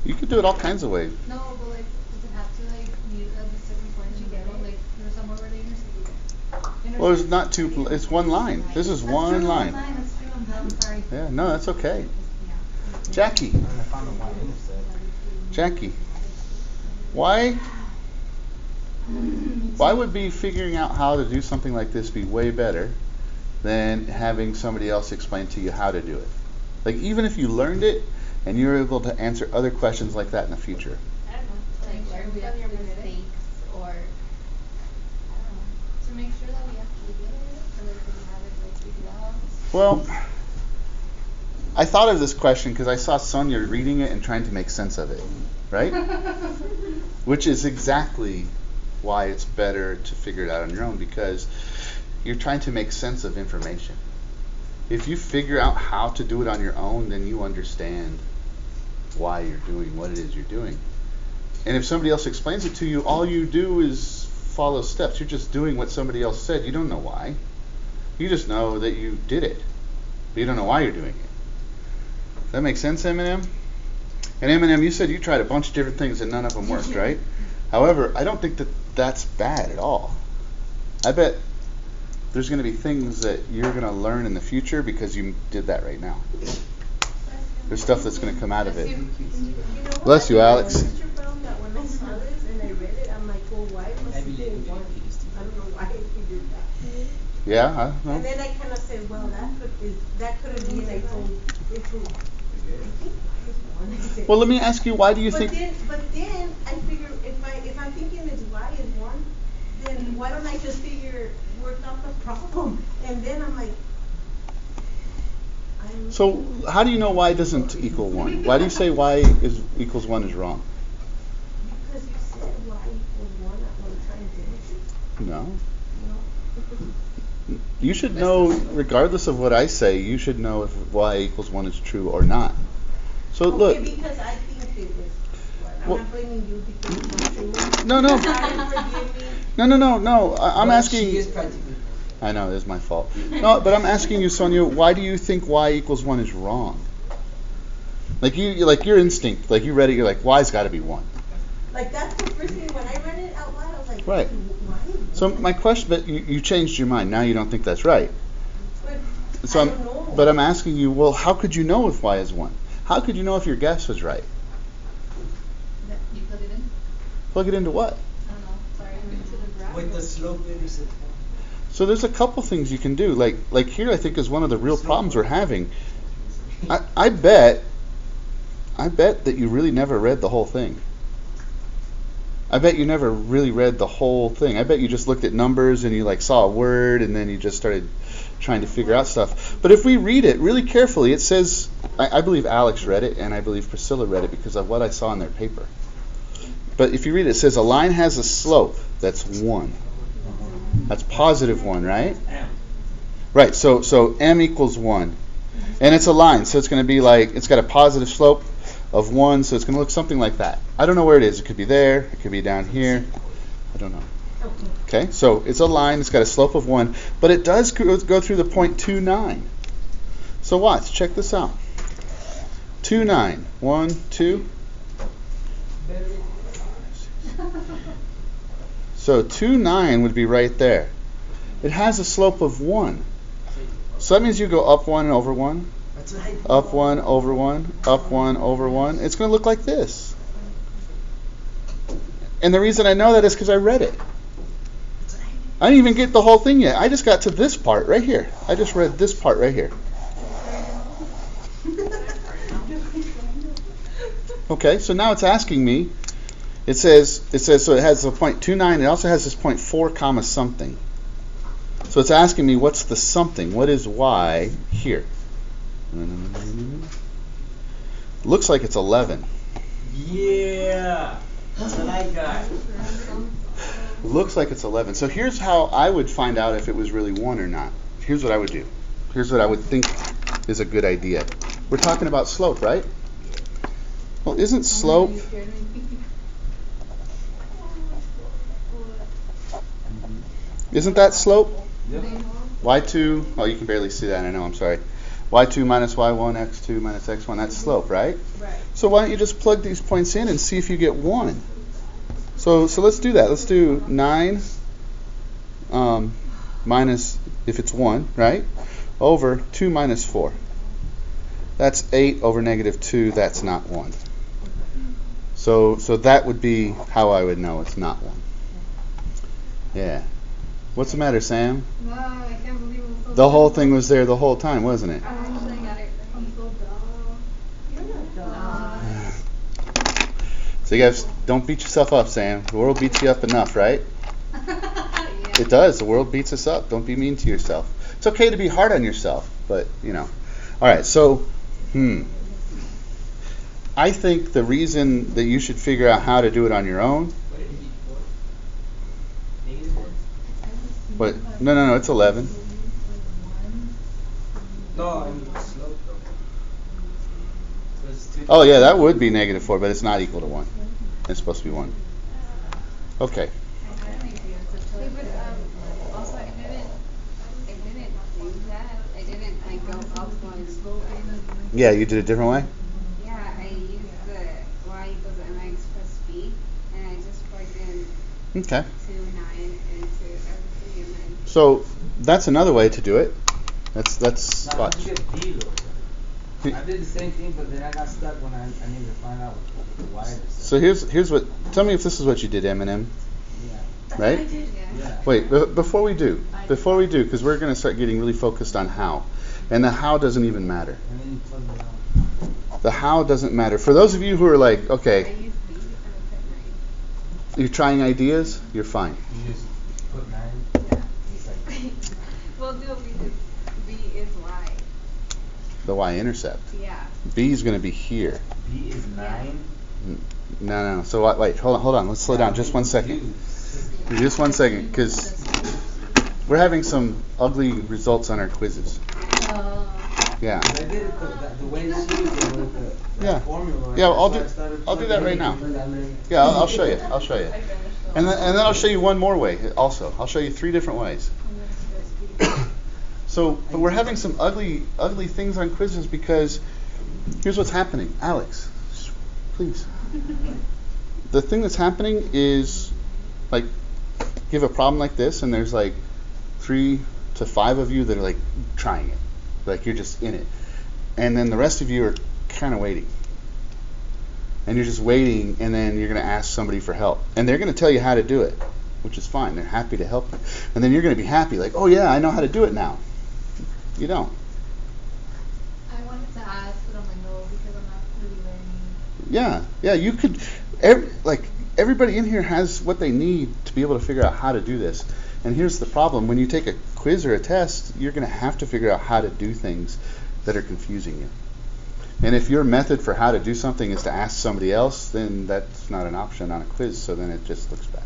You could do it all kinds of ways. No, but like, does it have to like meet at a certain point in the middle? Like, there's somewhere where they Well, intersect? it's not two. It's one line. This is That's one true, line. that's true, I'm sorry. Yeah, no, that's okay. Yeah. Jackie, And I found the one intersect. Jackie, why would be figuring out how to do something like this be way better than having somebody else explain to you how to do it? Like, even if you learned it and you're able to answer other questions like that in the future. I don't know, to like learn from your mistakes or I don't know. To make sure that we actually get it or like that we have it like figured out. Well, I thought of this question because I saw Sonia reading it and trying to make sense of it, right? Which is exactly why it's better to figure it out on your own, because you're trying to make sense of information. If you figure out how to do it on your own, then you understand why you're doing what it is you're doing. And if somebody else explains it to you, all you do is follow steps. You're just doing what somebody else said. You don't know why. You just know that you did it, but you don't know why you're doing it. Does that make sense, Eminem? And Eminem, you said you tried a bunch of different things and none of them worked, right? However, I don't think that that's bad at all. I bet there's going to be things that you're going to learn in the future because you did that right now. There's stuff that's going to come out of it. Bless you, Alex. Found that when I saw this and I read it, I'm like, well, why must Maybe he do you one? can I don't know why he did that. Yeah, I And know. then I kind of said, well, that could have been I told it to. Well, let me ask you, why do you But think... then I figure if I'm thinking it's y is one, then why don't I just work out the problem? And then I'm like, So, how do you know y doesn't equal 1? Why do you say y equals 1 is wrong? because you said y equals one at one time, didn't you? No. No. You should know, regardless of what I say, you should know if y equals 1 is true or not. So look. Okay, because I think it is. I'm Well- not blaming you because it's not true. No, no. Sorry, forgive me. No. I'm But asking. She is practically. I know, it is my fault. No, but I'm asking you, Sonia, why do you think y equals 1 is wrong? Like your instinct, like you read it, you're like, y's got to be 1. Like that's the first thing when I read it out loud, I was like, Right. why? So my question, but you changed your mind. Now you don't think that's right. But So I don't know. but I'm asking you, well, how could you know if y is 1? How could you know if your guess was right? You put it in? Plug it into what? I don't know, sorry, into the graph. With the slope intersect. So there's a couple things you can do. Like here, I think is one of the real problems we're having. I bet that you really never read the whole thing. I bet you never really read the whole thing. I bet you just looked at numbers and you like saw a word and then you just started trying to figure out stuff. But if we read it really carefully, it says, I believe Alex read it and I believe Priscilla read it because of what I saw in their paper. But if you read it, it says a line has a slope that's 1. That's positive 1, right? Right, so m equals 1. And it's a line, so it's going to be like, it's got a positive slope of 1, so it's going to look something like that. I don't know where it is. It could be there. It could be down here. I don't know. Okay, so it's a line. It's got a slope of 1. But it does go through the point 2,9. So watch. Check this out. 2,9. 1, 2. So 2,9 would be right there. It has a slope of 1. So that means you go up 1 and over 1. That's what I do. Up 1 over 1, up 1 over 1. It's going to look like this. And the reason I know that is because I read it. I didn't even get the whole thing yet. I just got to this part right here. I just read this part right here. Okay, so now it's asking me. It says so it has the point 2,9. It also has this point 4 comma something. So it's asking me what's the something? What is y here? Looks like it's 11. Yeah. That's what I got. Looks like it's 11. So here's how I would find out if it was really 1 or not. Here's what I would do. Here's what I would think is a good idea. We're talking about slope, right? Well, isn't slope... Isn't that slope? Yep. y2, oh, you can barely see that, I know, I'm sorry. y2 minus y1, x2 minus x1, that's slope, right? Right. So why don't you just plug these points in and see if you get 1? So let's do that. Let's do 9 minus, if it's 1, right, over 2 minus 4. That's 8 over negative 2, that's not 1. So that would be how I would know it's not 1. Yeah. What's the matter, Sam? No, I can't believe it was so The whole simple. thing was there the whole time, wasn't it? I actually got it I'm right. so dumb. You're not dumb. So you guys, don't beat yourself up, Sam. The world beats you up enough, right? Yeah. It does. The world beats us up. Don't be mean to yourself. It's okay to be hard on yourself, but, you know. All right, so, I think the reason that you should figure out how to do it on your own, What did it be for? Negative 1? but no, it's 11. No, I mean slope though. So it's 2. Oh, yeah, that would be negative 4, but it's not equal to 1. It's supposed to be 1. Okay. Hey, but also I didn't do that. I didn't like go up one. Yeah, you did it a different way? Yeah, I used the y equals mx plus b, and I just plugged in Okay. 2, 9 into everything, and then So that's another way to do it. That's Now, watch. how did you get B though? I did the same thing, but then I got stuck when I needed to find out what the wire is. So here's what. Tell me if this is what you did, Eminem. Yeah. Right? I did. Yeah. Wait, before we do, because we're going to start getting really focused on how, and the how doesn't even matter. And then you plug it out. The how doesn't matter. For those of you who are like, I okay, used b and I put 9. you're trying ideas, you're fine. You just put 9. Yeah. It's like, Well, no, because b is y. The y-intercept. Yeah. B is going to be here. B is 9. No. So wait, hold on. Let's slow down just 1 second. Just 1 second, because we're having some ugly results on our quizzes. Yeah. I did it the way she did it with the Yeah. formula. Yeah, I'll That's do- why I started I'll do that right now. plugging in. Yeah, I'll show you. And then I'll show you one more way also. I'll show you 3 different ways. So, but we're having some ugly things on quizzes because here's what's happening. Alex, please. The thing that's happening is, like, you have a problem like this and there's like 3 to 5 of you that are like trying it. Like you're just in it. And then the rest of you are kind of waiting. And you're just waiting, and then you're going to ask somebody for help. And they're going to tell you how to do it, which is fine. They're happy to help you. And then you're going to be happy, like, oh yeah, I know how to do it now. You don't. I wanted to ask, but I'm like, no, because I'm not really learning. Yeah, you could, everybody in here has what they need to be able to figure out how to do this. And here's the problem. When you take a quiz or a test, you're going to have to figure out how to do things that are confusing you. And if your method for how to do something is to ask somebody else, then that's not an option on a quiz, so then it just looks bad.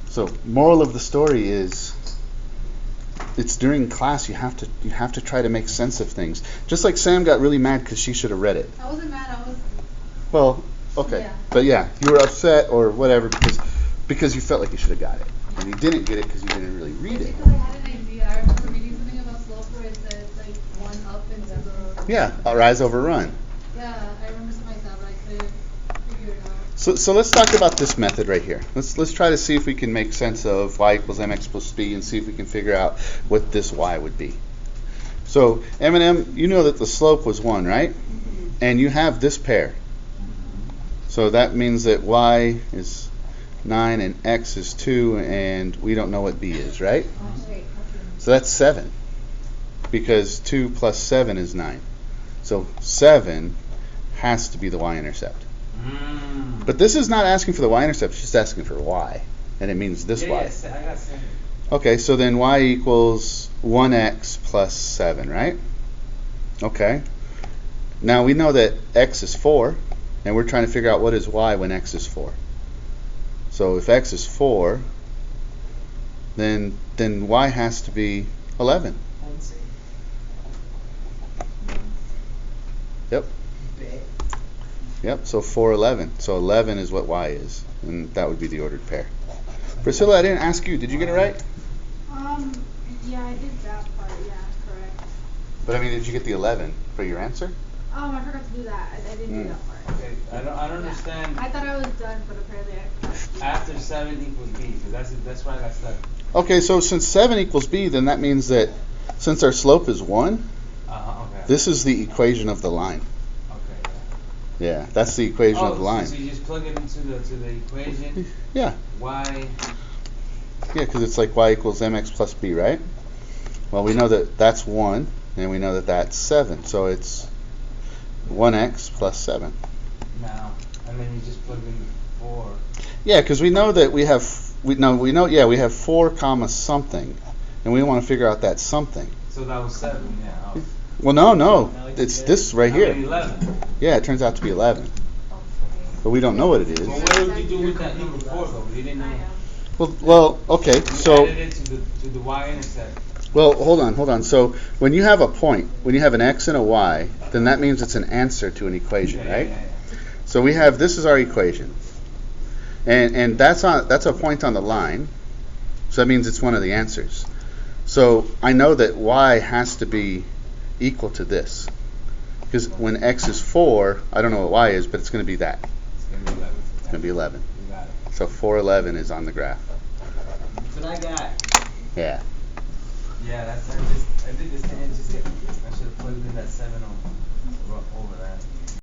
So, moral of the story is, it's during class you have to try to make sense of things. Just like Sam got really mad because she should have read it. I wasn't mad, I was. Well, okay. Yeah. But yeah, you were upset or whatever because you felt like you should have got it. And you didn't get it because you didn't really read it. Because I had an idea. I remember reading something about slope where it says like 1 up into the. Yeah, rise over run. Yeah, I remember something like that, but I couldn't figure it out. So let's talk about this method right here. Let's try to see if we can make sense of y equals mx plus b and see if we can figure out what this y would be. So Eminem, you know that the slope was 1, right? And you have this pair. So that means that y is 9 and x is 2 and we don't know what b is, right? So that's 7 because 2 plus 7 is 9. So 7 has to be the y-intercept. But this is not asking for the y-intercept, it's just asking for y. And it means this y. Yes, I got 7. Okay, so then y equals 1x plus 7, right? Okay. Now we know that x is 4, and we're trying to figure out what is y when x is 4. So if x is 4, then y has to be 11. Yep. Yep, so 4, 11. So 11 is what y is, and that would be the ordered pair. Priscilla, I didn't ask you. Did you get it right? Yeah, I did that part, yeah, correct. But I mean, did you get the 11 for your answer? I forgot to do that. I didn't do that part. Okay, I don't understand. I thought I was done, but apparently I forgot. After 7 equals B, because that's why I got stuck. Okay, so since 7 equals b, then that means that since our slope is 1, Okay. this is the equation of the line. Okay. Yeah, that's the equation of the line. So you just plug it into the equation. Yeah. Y. Yeah, because it's like y equals mx plus b, right? Well, we know that that's 1, and we know that that's 7, so it's 1x plus 7. Now, and then you just plug in 4. Yeah, because we know that we have 4 comma something, and we want to figure out that something. So that was 7, yeah. Oh. Well, no, it's this right I mean, here. 11. Yeah, it turns out to be 11, but we don't know what it is. Well, what did you do with that number 4 though? You didn't know. Well, okay, You so. added it to the y-intercept. Well, hold on. So when you have a point, when you have an x and a y, then that means it's an answer to an equation, right? Yeah. So we have, this is our equation, and that's a point on the line, so that means it's one of the answers. So I know that y has to be equal to this, because when x is 4, I don't know what y is, but it's going to be that. It's going to be 11. It's going to be 11. You got it. So 411 is on the graph. That's what I got. Yeah. Yeah, I did this thing, I should have plugged in that 7 over that.